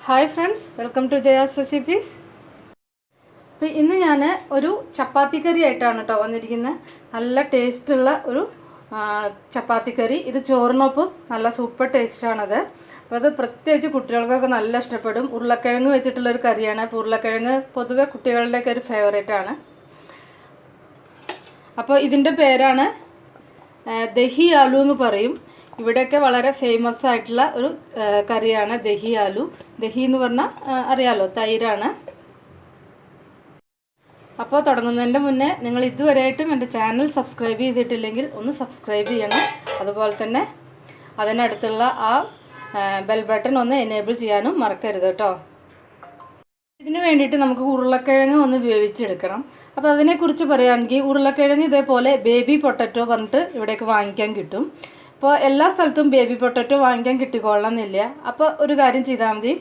Hi friends, welcome to jaya'srecipes. ഇന്ന് ഞാൻ ഒരു ചപ്പാത്തി കറി ആയിട്ടാണ് ട്ടോ വന്നിരിക്കുന്നത്. നല്ല ടേസ്റ്റ് ഉള്ള ഒരു ചപ്പാത്തി കറി. ഇത് ചോറിനൊപ്പം നല്ല സൂപ്പർ ടേസ്റ്റ് ആണത്. അപ്പോൾ അത് പ്രത്യേകിച്ച് കുട്ടികൾക്കൊക്കെ നല്ല ഇഷ്ടപ്പെടും. ഉരുളക്കിഴങ്ങ് വെച്ചിട്ടുള്ള ഒരു കറിയാണ്. അപ്പോൾ ഉരുളക്കിഴങ്ങ് പൊതുവെ കുട്ടികളുടെയൊക്കെ ഒരു ഫേവറേറ്റ് ആണ്. അപ്പോൾ ഇതിൻ്റെ പേരാണ് ദഹി ആലു എന്ന് പറയും. ഇവിടെയൊക്കെ വളരെ ഫേമസ് ആയിട്ടുള്ള ഒരു കറിയാണ് ദഹി ആലു. ദഹി എന്ന് പറഞ്ഞാൽ അറിയാലോ, തൈരാണ്. അപ്പോൾ തുടങ്ങുന്നതിൻ്റെ മുന്നേ നിങ്ങൾ ഇതുവരെയായിട്ടും എൻ്റെ ചാനൽ സബ്സ്ക്രൈബ് ചെയ്തിട്ടില്ലെങ്കിൽ ഒന്ന് സബ്സ്ക്രൈബ് ചെയ്യണം. അതുപോലെ തന്നെ അതിനടുത്തുള്ള ആ ബെൽ ബട്ടൺ ഒന്ന് എനേബിൾ ചെയ്യാനും മറക്കരുത് കേട്ടോ. ഇതിന് വേണ്ടിയിട്ട് നമുക്ക് ഉരുളക്കിഴങ്ങ് ഒന്ന് വേവിച്ചെടുക്കണം. അപ്പോൾ അതിനെക്കുറിച്ച് പറയുകയാണെങ്കിൽ ഉരുളക്കിഴങ്ങ് ഇതേപോലെ ബേബി പൊട്ടറ്റോ പറഞ്ഞിട്ട് ഇവിടേക്ക് വാങ്ങിക്കാൻ കിട്ടും. അപ്പോൾ എല്ലാ സ്ഥലത്തും ബേബി പൊട്ടറ്റോ വാങ്ങിക്കാൻ കിട്ടിക്കൊള്ളണം എന്നില്ല. അപ്പോൾ ഒരു കാര്യം ചെയ്താൽ മതി,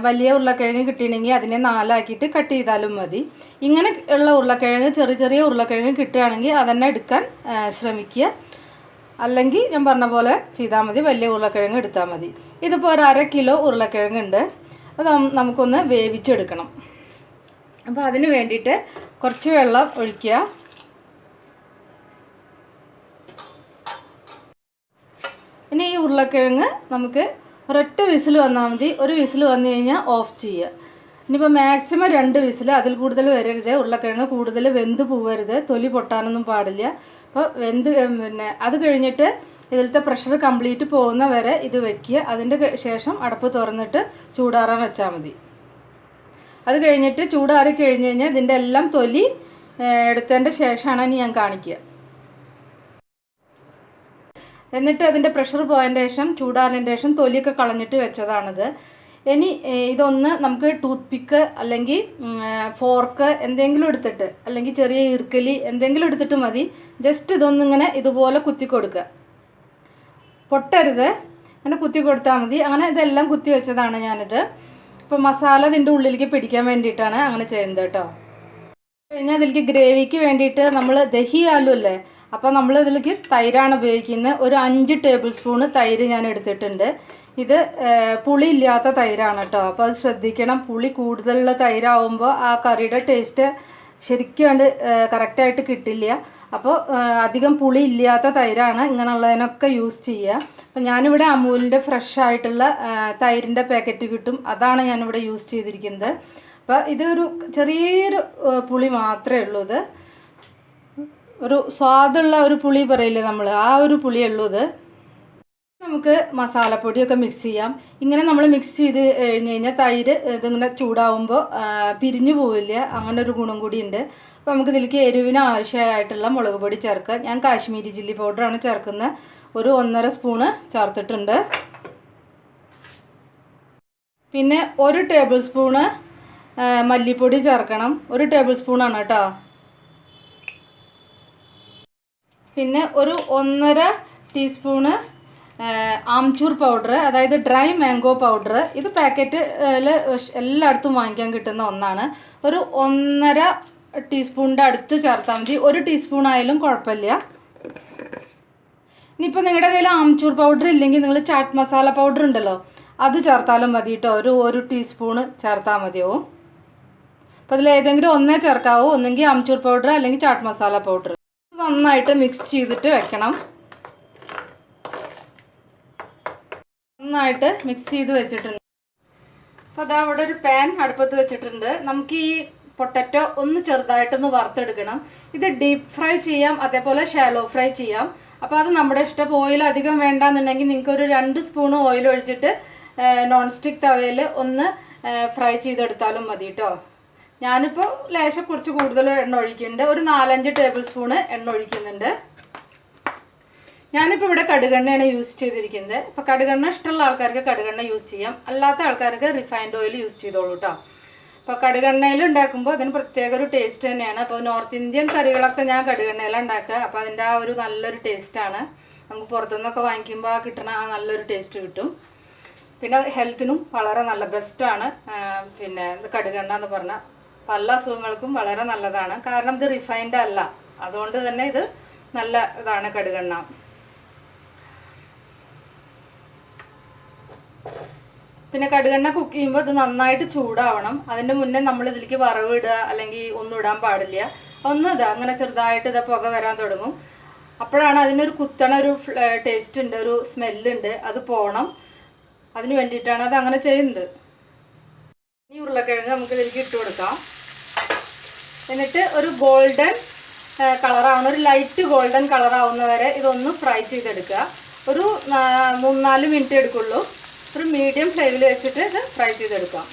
വലിയ ഉരുളക്കിഴങ്ങ് കിട്ടിയിട്ടുണ്ടെങ്കിൽ അതിനെ 4 ആക്കിയിട്ട് കട്ട് ചെയ്താലും മതി. ഇങ്ങനെ ഉള്ള ഉരുളക്കിഴങ്ങ് ചെറിയ ചെറിയ ഉരുളക്കിഴങ്ങ് കിട്ടുകയാണെങ്കിൽ അതന്നെ എടുക്കാൻ ശ്രമിക്കുക. അല്ലെങ്കിൽ ഞാൻ പറഞ്ഞ പോലെ ചെയ്താൽ മതി, വലിയ ഉരുളക്കിഴങ്ങ് എടുത്താൽ മതി. ഇതിപ്പോൾ ഒരു 1/2 കിലോ ഉരുളക്കിഴങ്ങുണ്ട്. അത് നമുക്കൊന്ന് വേവിച്ചെടുക്കണം. അപ്പോൾ അതിന് വേണ്ടിയിട്ട് കുറച്ച് വെള്ളം ഒഴിക്കുക. ഇനി ഈ ഉരുളക്കിഴങ്ങ് നമുക്ക് ഒരൊറ്റ വിസിൽ വന്നാൽ മതി. ഒരു വിസിൽ വന്നു കഴിഞ്ഞാൽ ഓഫ് ചെയ്യുക. ഇനിയിപ്പോൾ മാക്സിമം 2 വിസിൽ, അതിൽ കൂടുതൽ വരരുത്. ഉരുളക്കിഴങ്ങ് കൂടുതൽ വെന്ത് പോവരുത്, തൊലി പൊട്ടാനൊന്നും പാടില്ല. അപ്പോൾ പിന്നെ അത് കഴിഞ്ഞിട്ട് ഇതിലത്തെ പ്രഷർ കംപ്ലീറ്റ് പോകുന്ന വരെ ഇത് വയ്ക്കുക. അതിൻ്റെ ശേഷം അടപ്പ് തുറന്നിട്ട് ചൂടാറാൻ വെച്ചാൽ മതി. അത് കഴിഞ്ഞിട്ട് ചൂടാറി കഴിഞ്ഞ് കഴിഞ്ഞാൽ ഇതിൻ്റെ എല്ലാം തൊലി എടുത്തതിൻ്റെ ശേഷമാണ് ഇനി ഞാൻ കാണിക്കുക. എന്നിട്ട് അതിൻ്റെ പ്രഷർ പോയതിൻ്റെ ശേഷം ചൂടാറിൻ്റെ ശേഷം തൊലിയൊക്കെ കളഞ്ഞിട്ട് വെച്ചതാണിത്. ഇനി ഇതൊന്ന് നമുക്ക് ടൂത്ത് പിക്ക് അല്ലെങ്കിൽ ഫോർക്ക് എന്തെങ്കിലും എടുത്തിട്ട്, അല്ലെങ്കിൽ ചെറിയ ഈർക്കലി എന്തെങ്കിലും എടുത്തിട്ട് മതി. ജസ്റ്റ് ഇതൊന്നിങ്ങനെ ഇതുപോലെ കുത്തി കൊടുക്കുക. പൊട്ടരുത്, അങ്ങനെ കുത്തി കൊടുത്താൽ മതി. അങ്ങനെ ഇതെല്ലാം കുത്തി വെച്ചതാണ് ഞാനിത്. ഇപ്പോൾ മസാല ഇതിൻ്റെ ഉള്ളിലേക്ക് പിടിക്കാൻ വേണ്ടിയിട്ടാണ് അങ്ങനെ ചെയ്യുന്നത് കേട്ടോ. കഴിഞ്ഞാൽ ഇതിലേക്ക് ഗ്രേവിക്ക് വേണ്ടിയിട്ട് നമ്മൾ ദഹി ആലു അല്ലേ, അപ്പോൾ നമ്മൾ ഇതിലേക്ക് തൈരാണ് ഉപയോഗിക്കുന്നത്. ഒരു 5 ടേബിൾ സ്പൂണ് തൈര് ഞാൻ എടുത്തിട്ടുണ്ട്. ഇത് പുളി ഇല്ലാത്ത തൈരാണ് കേട്ടോ. അപ്പോൾ അത് ശ്രദ്ധിക്കണം. പുളി കൂടുതലുള്ള തൈരാകുമ്പോൾ ആ കറിയുടെ ടേസ്റ്റ് ശരിക്കും കണ്ട് കറക്റ്റായിട്ട് കിട്ടില്ല. അപ്പോൾ അധികം പുളി ഇല്ലാത്ത തൈരാണ് ഇങ്ങനെയുള്ളതിനൊക്കെ യൂസ് ചെയ്യുക. അപ്പോൾ ഞാനിവിടെ അമൂലിൻ്റെ ഫ്രഷ് ആയിട്ടുള്ള തൈരിൻ്റെ പാക്കറ്റ് കിട്ടും, അതാണ് ഞാനിവിടെ യൂസ് ചെയ്തിരിക്കുന്നത്. അപ്പോൾ ഇതൊരു ചെറിയൊരു പുളി മാത്രമേ ഉള്ളൂ. ഇത് ഒരു സ്വാദുള്ള ഒരു പുളി പറയില്ലേ നമ്മൾ, ആ ഒരു പുളിയേ ഉള്ളൂ ഇത്. നമുക്ക് മസാലപ്പൊടിയൊക്കെ മിക്സ് ചെയ്യാം. ഇങ്ങനെ നമ്മൾ മിക്സ് ചെയ്ത് കഴിഞ്ഞ് കഴിഞ്ഞാൽ തൈര് ഇതിങ്ങനെ ചൂടാവുമ്പോൾ പിരിഞ്ഞു പോവില്ല. അങ്ങനെ ഒരു ഗുണം കൂടിയുണ്ട്. അപ്പോൾ നമുക്ക് ഇതിലേക്ക് എരിവിന് ആവശ്യമായിട്ടുള്ള മുളക് പൊടി ചേർക്കുക. ഞാൻ കാശ്മീരി ചില്ലി പൗഡറാണ് ചേർക്കുന്നത്. ഒരു 1.5 സ്പൂണ് ചേർത്തിട്ടുണ്ട്. പിന്നെ 1 ടേബിൾ സ്പൂണ് മല്ലിപ്പൊടി ചേർക്കണം. 1 ടേബിൾ സ്പൂണാണ് കേട്ടോ. പിന്നെ ഒരു 1.5 ടീസ്പൂണ് ആംചൂർ പൗഡർ, അതായത് ഡ്രൈ മാംഗോ പൗഡർ. ഇത് പാക്കറ്റിൽ എല്ലായിടത്തും വാങ്ങിക്കാൻ കിട്ടുന്ന ഒന്നാണ്. ഒരു 1.5 ടീസ്പൂണിൻ്റെ അടുത്ത് ചേർത്താൽ മതി. 1 ടീസ്പൂൺ ആയാലും കുഴപ്പമില്ല. ഇനിയിപ്പോൾ നിങ്ങളുടെ കയ്യിൽ ആംചൂർ പൗഡർ ഇല്ലെങ്കിൽ നിങ്ങൾ ചാറ്റ് മസാല പൗഡർ ഉണ്ടല്ലോ, അത് ചേർത്താലും മതി കേട്ടോ. ഒരു ടീസ്പൂണ് ചേർത്താൽ മതിയാവും. അപ്പോൾ അതിൽ ഏതെങ്കിലും ഒന്നേ ചേർക്കാവൂ, ഒന്നെങ്കിൽ ആംചൂർ പൗഡർ അല്ലെങ്കിൽ ചാറ്റ് മസാല പൗഡർ. നന്നായിട്ട് മിക്സ് ചെയ്തിട്ട് വെക്കണം. നന്നായിട്ട് മിക്സ് ചെയ്ത് വെച്ചിട്ടുണ്ട്. അപ്പോൾ അതാ അവിടെ ഒരു പാൻ അടുപ്പത്ത് വെച്ചിട്ടുണ്ട്. നമുക്ക് ഈ പൊട്ടറ്റോ ഒന്ന് ചെറുതായിട്ടൊന്ന് വറുത്തെടുക്കണം. ഇത് ഡീപ്പ് ഫ്രൈ ചെയ്യാം, അതേപോലെ ഷാലോ ഫ്രൈ ചെയ്യാം. അപ്പോൾ അത് നമ്മുടെ ഇഷ്ടം. ഓയിൽ അധികം വേണ്ടാന്നുണ്ടെങ്കിൽ നിങ്ങൾക്ക് ഒരു 2 സ്പൂൺ ഓയിൽ ഒഴിച്ചിട്ട് നോൺ സ്റ്റിക്ക് തവയിൽ ഒന്ന് ഫ്രൈ ചെയ്തെടുത്താലും മതി കേട്ടോ. ഞാനിപ്പോൾ ലേശം കുറച്ച് കൂടുതൽ എണ്ണ ഒഴിക്കുന്നുണ്ട്. ഒരു 4-5 ടേബിൾ സ്പൂണ് എണ്ണ ഒഴിക്കുന്നുണ്ട്. ഞാനിപ്പോൾ ഇവിടെ കടുകെണ്ണയാണ് യൂസ് ചെയ്തിരിക്കുന്നത്. അപ്പോൾ കടുകെണ്ണ ഇഷ്ടമുള്ള ആൾക്കാർക്ക് കടുകെണ്ണ യൂസ് ചെയ്യാം, അല്ലാത്ത ആൾക്കാർക്ക് റിഫൈൻഡ് ഓയിൽ യൂസ് ചെയ്തോളൂ കേട്ടോ. അപ്പോൾ കടുകെണ്ണയിൽ ഉണ്ടാക്കുമ്പോൾ അതിന് പ്രത്യേക ഒരു ടേസ്റ്റ് തന്നെയാണ്. അപ്പോൾ നോർത്ത് ഇന്ത്യൻ കറികളൊക്കെ ഞാൻ കടുകെണ്ണയിലാണ് ഉണ്ടാക്കുക. അപ്പോൾ അതിൻ്റെ ആ ഒരു നല്ലൊരു ടേസ്റ്റാണ്. നമുക്ക് പുറത്തുനിന്നൊക്കെ വാങ്ങിക്കുമ്പോൾ കിട്ടണ ആ നല്ലൊരു ടേസ്റ്റ് കിട്ടും. പിന്നെ ഹെൽത്തിനും വളരെ നല്ല ബെസ്റ്റാണ്. പിന്നെ ഇത് കടുകെണ്ണ എന്ന് പറഞ്ഞാൽ പല അസുഖങ്ങൾക്കും വളരെ നല്ലതാണ്. കാരണം ഇത് റിഫൈൻഡ് അല്ല, അതുകൊണ്ട് തന്നെ ഇത് നല്ല ഇതാണ് കടുകെണ്ണ. 1 പിന്നെ കടുകെണ്ണ കുക്ക് ചെയ്യുമ്പോൾ ഇത് നന്നായിട്ട് ചൂടാവണം. അതിൻ്റെ മുന്നേ നമ്മൾ ഇതിലേക്ക് വറവ് ഇടുക അല്ലെങ്കിൽ ഒന്നും ഇടാൻ പാടില്ല. ഒന്ന് ഇതാ അങ്ങനെ ചെറുതായിട്ട് ഇതാ പുക വരാൻ തുടങ്ങും. അപ്പോഴാണ് അതിനൊരു കുത്തണ ഒരു ടേസ്റ്റ് ഉണ്ട്, ഒരു സ്മെല്ലുണ്ട്, അത് പോകണം. അതിന് വേണ്ടിയിട്ടാണ് അത് അങ്ങനെ ചെയ്യുന്നത്. ഈ ഉരുളക്കിഴങ്ങ് നമുക്ക് ഇതിലേക്ക് ഇട്ട് കൊടുക്കാം. എന്നിട്ട് ഒരു ഗോൾഡൻ കളറാവണം, ഒരു ലൈറ്റ് ഗോൾഡൻ കളറാവുന്നവരെ ഇതൊന്ന് ഫ്രൈ ചെയ്തെടുക്കുക. ഒരു 3-4 മിനിറ്റ് എടുക്കുള്ളൂ. ഒരു മീഡിയം ഫ്ലെയിമിൽ വെച്ചിട്ട് ഇത് ഫ്രൈ ചെയ്തെടുക്കാം.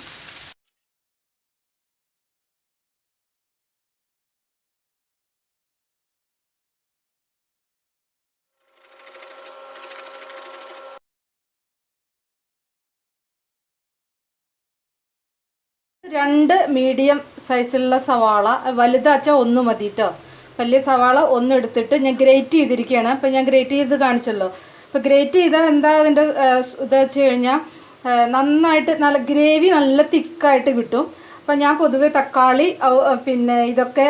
രണ്ട് മീഡിയം സൈസിലുള്ള സവാള, വലുതാച്ചാൽ ഒന്ന് മതി കേട്ടോ. വലിയ സവാള ഒന്ന് എടുത്തിട്ട് ഞാൻ ഗ്രേറ്റ് ചെയ്തിരിക്കുകയാണ്. അപ്പം ഞാൻ ഗ്രേറ്റ് ചെയ്ത് കാണിച്ചല്ലോ. അപ്പോൾ ഗ്രേറ്റ് ചെയ്താൽ എന്താ അതിൻ്റെ ഇത് വെച്ച് കഴിഞ്ഞാൽ നന്നായിട്ട് നല്ല ഗ്രേവി നല്ല തിക്കായിട്ട് കിട്ടും. അപ്പം ഞാൻ പൊതുവെ തക്കാളി പിന്നെ ഇതൊക്കെ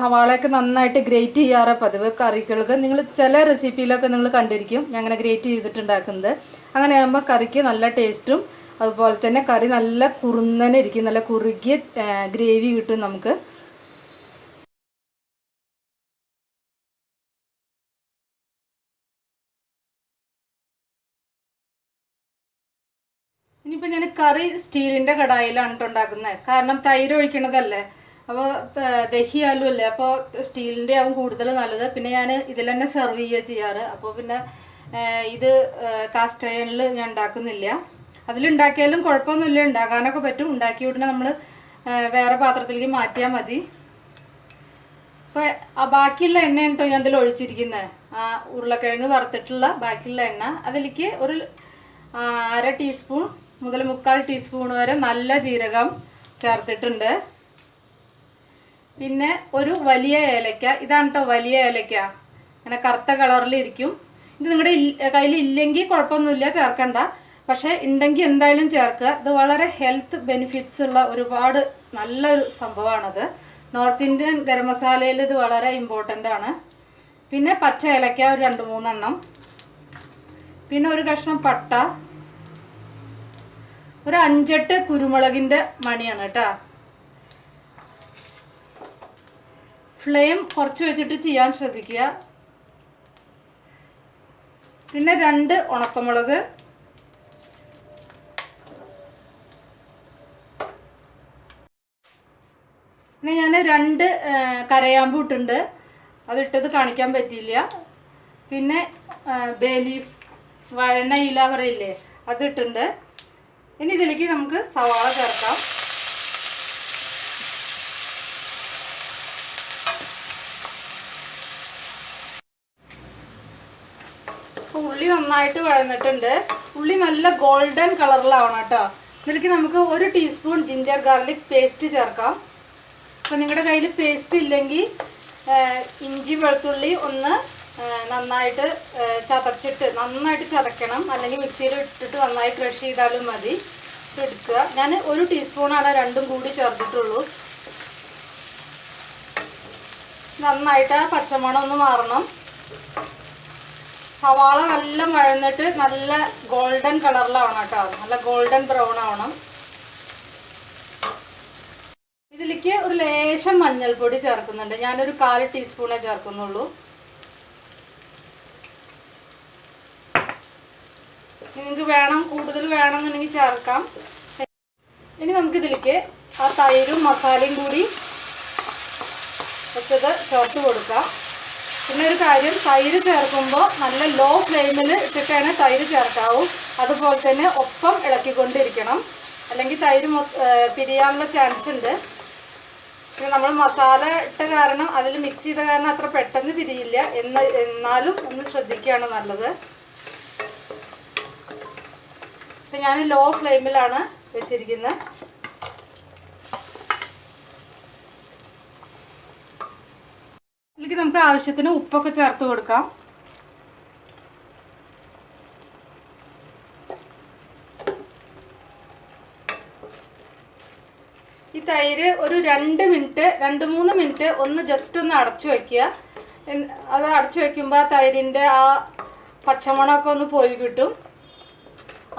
സവാളയൊക്കെ നന്നായിട്ട് ഗ്രേറ്റ് ചെയ്യാറ് പതിവ് കറികൾക്ക്. നിങ്ങൾ ചില റെസിപ്പിയിലൊക്കെ നിങ്ങൾ കണ്ടിരിക്കും ഞാൻ അങ്ങനെ ഗ്രേറ്റ് ചെയ്തിട്ടുണ്ടാക്കുന്നത്. അങ്ങനെ ആകുമ്പോൾ കറിക്ക് നല്ല ടേസ്റ്റും അതുപോലെ തന്നെ കറി നല്ല കുറുന്നനെ ഇരിക്കും, നല്ല കുറുകിയ ഗ്രേവി കിട്ടും നമുക്ക്. ഇനിയിപ്പോൾ ഞാൻ കറി സ്റ്റീലിൻ്റെ കടായിലാണ് ഉണ്ടാക്കുന്നത്. കാരണം തൈര് ഒഴിക്കണതല്ലേ, അപ്പോൾ ദഹി ആലു അല്ലേ, അപ്പോൾ സ്റ്റീലിൻ്റെ ആവും കൂടുതൽ നല്ലത്. പിന്നെ ഞാൻ ഇതിൽ തന്നെ സെർവ് ചെയ്യുക ചെയ്യാറ്. അപ്പോൾ പിന്നെ ഇത് കാസ്റ്റ് അയണിൽ ഞാൻ ഉണ്ടാക്കുന്നില്ല. അതിലുണ്ടാക്കിയാലും കുഴപ്പമൊന്നുമില്ല, ഉണ്ടാക്കാനൊക്കെ പറ്റും. ഉണ്ടാക്കിയ ഉടനെ നമ്മൾ വേറെ പാത്രത്തിലേക്ക് മാറ്റിയാൽ മതി. അപ്പോൾ ആ ബാക്കിയുള്ള എണ്ണ കേട്ടോ ഞാൻ ഇതിൽ ഒഴിച്ചിരിക്കുന്നത്. ആ ഉരുളക്കിഴങ്ങ് വറുത്തിട്ടുള്ള ബാക്കിയുള്ള എണ്ണ അതിലേക്ക് ഒരു 1/2 ടീസ്പൂൺ മുതൽ 3/4 ടീസ്പൂൺ വരെ നല്ല ജീരകം ചേർത്തിട്ടുണ്ട്. പിന്നെ ഒരു വലിയ ഏലക്ക, ഇതാണ് കേട്ടോ വലിയ ഏലക്ക, അങ്ങനെ കറുത്ത കളറിലിരിക്കും. ഇത് നിങ്ങളുടെ കയ്യിൽ ഇല്ലെങ്കിൽ കുഴപ്പമൊന്നുമില്ല, ചേർക്കണ്ട. പക്ഷേ ഉണ്ടെങ്കിൽ എന്തായാലും ചേർക്കുക. ഇത് വളരെ ഹെൽത്ത് ബെനിഫിറ്റ്സ് ഉള്ള ഒരുപാട് നല്ലൊരു സംഭവമാണത്. നോർത്ത് ഇന്ത്യൻ ഗരം മസാലയിൽ ഇത് വളരെ ഇമ്പോർട്ടൻ്റ് ആണ്. പിന്നെ പച്ച ഏലക്ക ഒരു 2-3 എണ്ണം, പിന്നെ ഒരു കഷ്ണം പട്ട, ഒരു 5-8 കുരുമുളകിൻ്റെ മണിയാണ് കേട്ടോ. ഫ്ലെയിം കുറച്ച് വെച്ചിട്ട് ചെയ്യാൻ ശ്രദ്ധിക്കുക. പിന്നെ 2 ഉണക്കമുളക്, പിന്നെ ഞാൻ 2 കരയാമ്പൂ ഇട്ടുണ്ട്, അതിട്ടത് കാണിക്കാൻ പറ്റിയില്ല. പിന്നെ ബേ ലീഫ്, വഴന ഇല പറയില്ലേ, അതിട്ടുണ്ട്. ഇനി ഇതിലേക്ക് നമുക്ക് സവാള ചേർക്കാം. ഉള്ളി നന്നായിട്ട് വഴന്നിട്ടുണ്ട്. ഉള്ളി നല്ല ഗോൾഡൻ കളറിലാവണം കേട്ടോ. ഇതിലേക്ക് നമുക്ക് 1 ടീസ്പൂൺ ജിഞ്ചർ ഗാർലിക് പേസ്റ്റ് ചേർക്കാം. അപ്പോൾ നിങ്ങളുടെ കയ്യിൽ പേസ്റ്റ് ഇല്ലെങ്കിൽ ഇഞ്ചി വെളുത്തുള്ളി ഒന്ന് നന്നായിട്ട് ചതച്ചിട്ട് നന്നായിട്ട് ചതക്കണം, അല്ലെങ്കിൽ മിക്സിയിൽ ഇട്ടിട്ട് നന്നായി ക്രഷ് ചെയ്താലും മതി. എടുക്കുക. ഞാൻ 1 ടീസ്പൂണാണ് രണ്ടും കൂടി ചേർത്തിട്ടുള്ളൂ. നന്നായിട്ട് പച്ചമണം ഒന്ന് മാറണം. സവാള നല്ല വഴന്നിട്ട് നല്ല ഗോൾഡൻ കളറിലാവണം കേട്ടോ, നല്ല ഗോൾഡൻ ബ്രൗൺ ആവണം. ഇതിലേക്ക് ഒരു ലേശം മഞ്ഞൾപ്പൊടി ചേർക്കുന്നുണ്ട്. ഞാനൊരു 1/4 ടീസ്പൂണേ ചേർക്കുന്നുള്ളൂ. നിങ്ങൾക്ക് വേണം കൂടുതൽ വേണമെന്നുണ്ടെങ്കിൽ ചേർക്കാം. ഇനി നമുക്കിതിലേക്ക് ആ തൈരും മസാലയും കൂടി വെച്ചത് ചേർത്ത് കൊടുക്കാം. പിന്നെ ഒരു കാര്യം, തൈര് ചേർക്കുമ്പോൾ നല്ല ലോ ഫ്ലെയിമിൽ ഇട്ടിട്ടാണ് തൈര് ചേർക്കാവൂ. അതുപോലെ തന്നെ ഒപ്പം ഇളക്കിക്കൊണ്ടിരിക്കണം, അല്ലെങ്കിൽ തൈര് പിരിയാനുള്ള ചാൻസ് ഉണ്ട്. പിന്നെ നമ്മൾ മസാല ഇട്ട കാരണം, അതിൽ മിക്സ് ചെയ്ത കാരണം അത്ര പെട്ടെന്ന് പിരിയില്ല. എന്നാലും ഒന്ന് ശ്രദ്ധിക്കുകയാണ് നല്ലത്. അപ്പം ഞാൻ ലോ ഫ്ലെയിമിലാണ് വെച്ചിരിക്കുന്നത്. ഇതിലേക്ക് നമുക്ക് ആവശ്യത്തിന് ഉപ്പൊക്കെ ചേർത്ത് കൊടുക്കാം. ഈ തൈര് ഒരു 2-3 മിനിറ്റ് ഒന്ന് ജസ്റ്റ് ഒന്ന് അടച്ചു വയ്ക്കുക. അത് അടച്ചു വയ്ക്കുമ്പോൾ ആ തൈരിൻ്റെ ആ പച്ചമണമൊക്കെ ഒന്ന് പോയി കിട്ടും.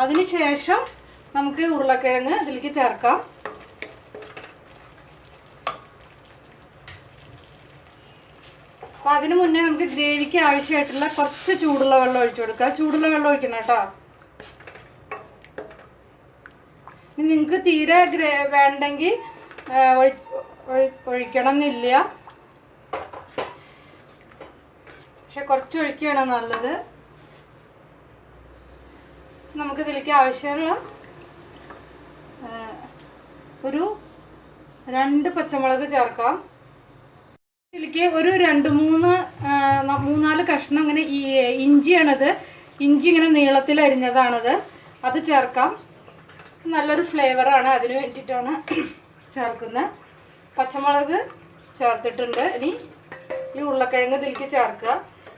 അതിനുശേഷം നമുക്ക് ഉരുളക്കിഴങ്ങ് ഇതിലേക്ക് ചേർക്കാം. അപ്പോൾ അതിന് മുന്നേ നമുക്ക് ഗ്രേവിക്ക് ആവശ്യമായിട്ടുള്ള കുറച്ച് ചൂടുള്ള വെള്ളം ഒഴിച്ചു കൊടുക്കുക. ചൂടുള്ള വെള്ളം ഒഴിക്കണം കേട്ടോ. ഇനി നിങ്ങൾക്ക് തീരെ വേണ്ടെങ്കിൽ ഒഴിക്കണം എന്നില്ല, പക്ഷെ കുറച്ച് ഒഴിക്കുകയാണ് നല്ലത്. നമുക്കിതിലേക്ക് ആവശ്യമുള്ള ഒരു 2 പച്ചമുളക് ചേർക്കാം. ഇതിലേക്ക് ഒരു 3-4 കഷ്ണം ഇങ്ങനെ ഇഞ്ചിയാണത്. ഇഞ്ചി ഇങ്ങനെ നീളത്തിൽ അരിഞ്ഞതാണത്, അത് ചേർക്കാം. നല്ലൊരു ഫ്ലേവറാണ്, അതിന് വേണ്ടിയിട്ടാണ് ചേർക്കുന്നത്. പച്ചമുളക് ചേർത്തിട്ടുണ്ട്. ഇനി ഈ ഉരുളക്കിഴങ്ങ് ഇതിലേക്ക് ചേർക്കുക.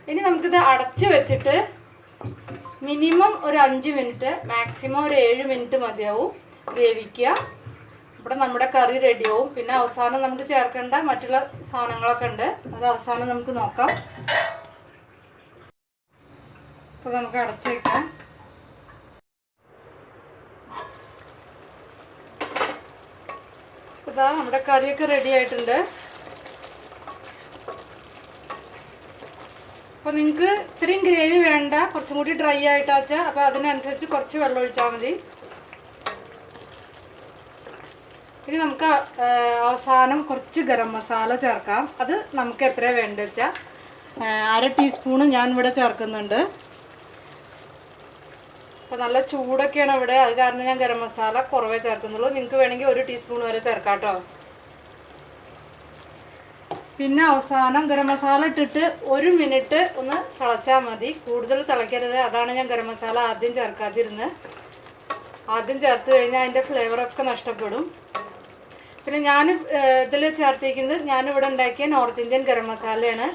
ഇനി നമുക്കിത് അടച്ച് വെച്ചിട്ട് മിനിമം ഒരു 5 മിനിറ്റ്, മാക്സിമം ഒരു 7 മിനിറ്റ് മതിയാവും വേവിക്കുക. ഇവിടെ നമ്മുടെ കറി റെഡിയാവും. പിന്നെ അവസാനം നമുക്ക് ചേർക്കേണ്ട മറ്റുള്ള സാധനങ്ങളൊക്കെ ഉണ്ട്, അത് അവസാനം നമുക്ക് നോക്കാം. അപ്പോൾ നമുക്ക് അടച്ച് വയ്ക്കാം. ഇതാ നമ്മുടെ കറിയൊക്കെ റെഡി ആയിട്ടുണ്ട്. അപ്പോൾ നിങ്ങൾക്ക് ഇത്രയും ഗ്രേവി വേണ്ട, കുറച്ചും കൂടി ഡ്രൈ ആയിട്ടാച്ചാൽ അപ്പോൾ അതിനനുസരിച്ച് കുറച്ച് വെള്ളം ഒഴിച്ചാൽ മതി. ഇനി നമുക്ക് അവസാനം കുറച്ച് ഗരം മസാല ചേർക്കാം. അത് നമുക്ക് എത്രയാണ് വേണ്ടത് വെച്ചാൽ 1/2 ടീസ്പൂണ് ഞാൻ ഇവിടെ ചേർക്കുന്നുണ്ട്. അപ്പോൾ നല്ല ചൂടൊക്കെയാണ് ഇവിടെ, അത് കാരണം ഞാൻ ഗരം മസാല കുറവേ ചേർക്കുന്നുള്ളൂ. നിങ്ങൾക്ക് വേണമെങ്കിൽ 1 ടീസ്പൂൺ വരെ ചേർക്കാം കേട്ടോ. പിന്നെ അവസാനം ഗരം മസാല ഇട്ടിട്ട് 1 മിനിറ്റ് ഒന്ന് തിളച്ചാൽ മതി, കൂടുതൽ തിളയ്ക്കരുത്. അതാണ് ഞാൻ ഗരം മസാല ആദ്യം ചേർക്കാതിരുന്നത്. ആദ്യം ചേർത്ത് കഴിഞ്ഞാൽ അതിൻ്റെ ഫ്ലേവറൊക്കെ നഷ്ടപ്പെടും. പിന്നെ ഞാൻ ഇതിൽ ചേർത്തിരിക്കുന്നത് ഞാനിവിടെ ഉണ്ടാക്കിയ നോർത്ത് ഇന്ത്യൻ ഗരം മസാലയാണ്.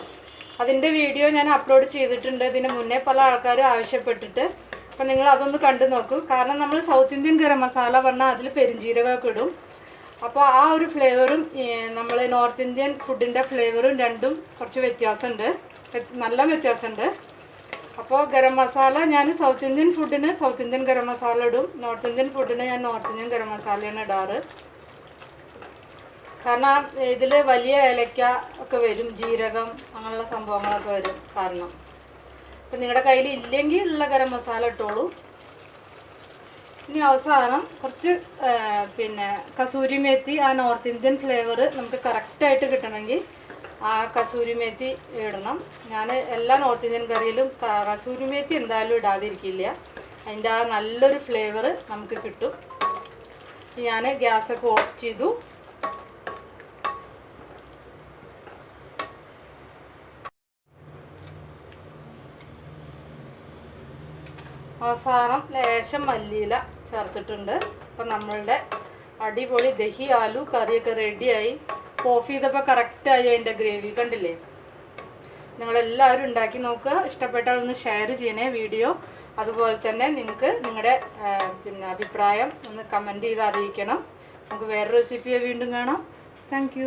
അതിൻ്റെ വീഡിയോ ഞാൻ അപ്ലോഡ് ചെയ്തിട്ടുണ്ട് ഇതിന് മുന്നേ, പല ആൾക്കാരും ആവശ്യപ്പെട്ടിട്ട്. അപ്പം നിങ്ങൾ അതൊന്ന് കണ്ടു നോക്കൂ. കാരണം നമ്മൾ സൗത്ത് ഇന്ത്യൻ ഗരം മസാല പറഞ്ഞാൽ അതിൽ പെരിഞ്ജീരകമൊക്കെ ഇടും. അപ്പോൾ ആ ഒരു ഫ്ലേവറും നമ്മൾ നോർത്ത് ഇന്ത്യൻ ഫുഡിൻ്റെ ഫ്ലേവറും രണ്ടും കുറച്ച് വ്യത്യാസമുണ്ട്, നല്ല വ്യത്യാസമുണ്ട്. അപ്പോൾ ഗരം മസാല ഞാൻ സൗത്ത് ഇന്ത്യൻ ഫുഡിന് സൗത്ത് ഇന്ത്യൻ ഗരം മസാല ഇടും, നോർത്ത് ഇന്ത്യൻ ഫുഡിന് ഞാൻ നോർത്ത് ഇന്ത്യൻ ഗരം മസാലയാണ് ഇടാറ്. കാരണം ഇതിൽ വലിയ ഏലക്ക ഒക്കെ വരും, ജീരകം അങ്ങനെയുള്ള സംഭവങ്ങളൊക്കെ വരും കാരണം. അപ്പം നിങ്ങളുടെ കയ്യിൽ ഇല്ലെങ്കിൽ ഉള്ള ഗരം മസാല ഇട്ടോളൂ. ഇനി അവസാനം കുറച്ച് പിന്നെ കസൂരി മേത്തി, ആ നോർത്ത് ഇന്ത്യൻ ഫ്ലേവർ നമുക്ക് കറക്റ്റായിട്ട് കിട്ടണമെങ്കിൽ ആ കസൂരി മേത്തി ഇടണം. ഞാൻ എല്ലാ നോർത്ത് ഇന്ത്യൻ കറിയിലും കസൂരി മേത്തി എന്തായാലും ഇടാതിരിക്കില്ല, അതിൻ്റെ ആ നല്ലൊരു ഫ്ലേവർ നമുക്ക് കിട്ടും. ഞാൻ ഗ്യാസൊക്കെ ഓഫ് ചെയ്തു. അവസാനം ലേശം മല്ലിയില ചേർത്തിട്ടുണ്ട്. അപ്പം നമ്മളുടെ അടിപൊളി ദഹി ആലു കറിയൊക്കെ റെഡിയായി. ഓഫ് ചെയ്തപ്പോൾ കറക്റ്റായി അതിൻ്റെ ഗ്രേവി, കണ്ടില്ലേ? നിങ്ങളെല്ലാവരും ഉണ്ടാക്കി നോക്കുക. ഇഷ്ടപ്പെട്ടാൽ ഒന്ന് ഷെയർ ചെയ്യണേ വീഡിയോ. അതുപോലെ തന്നെ നിങ്ങൾക്ക് നിങ്ങളുടെ പിന്നെ അഭിപ്രായം ഒന്ന് കമൻറ്റ് ചെയ്ത് അറിയിക്കണം. നമുക്ക് വേറെ റെസിപ്പിയെ വീണ്ടും കാണാം. താങ്ക്